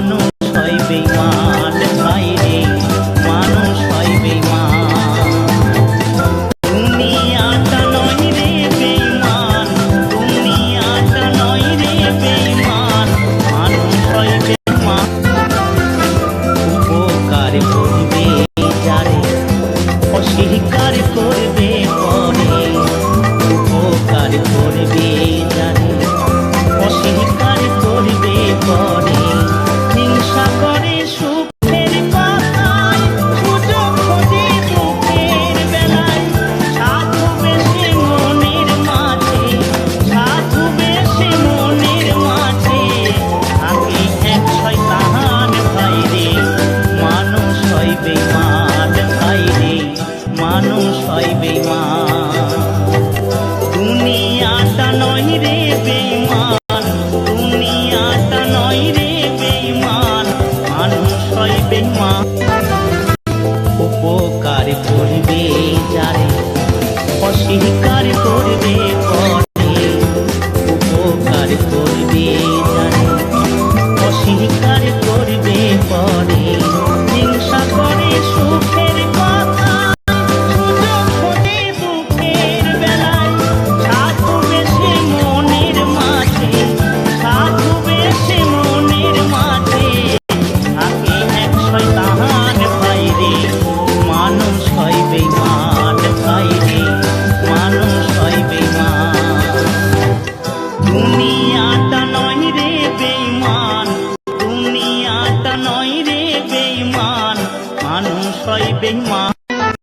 মানুষ হয় বেঈমান ভাই রে, মানুষ হয় বেঈমান। দুনিয়াটা নয় রে বেঈমান, দুনিয়াটা নয় রে বেঈমান, মানুষ হয় বেঈমান। উপকার করবে যারে, অস্বীকার করবে পরে। উপকার করবে যারে, অস্বীকার করবে পরে। হিংসা করে সুখের কথায়, সুযোগ খোঁজে দুঃখের বেলায়। সাধু বেশে মনের মাঝে, সাধু বেশে মনের মাঝে, থাকে এক শয়তান ভাই রে, মানুষ হয় বেঈমান ভাই রে, মানুষ হয় বেঈমান। দুনিয়াটা নয় রে বেঈমান, দুনিয়াটা নয় রে বেঈমান, মানুষ হয় বেঈমান। উপকার করবে যারে, অস্বীকার করবে পরে। উপকার করবে যারে, অস্বীকার করবে পরে। হিংসা করে সুখের কথা, সুযোগ খোঁজে দুঃখের বেলায়। সাধু বেশে মনের মাঝে, সাধু বেশে মনের মাঝে, থাকে এক শয়তান ভাই রে, মানুষ হয় বেঈমান ভাই রে, মানুষ হয় বেঈমান। দুনিয়াটা নয় রে বেঈমান, দুনিয়াটা নয় রে বেঈমান, মানুষ হয় বেঈমান।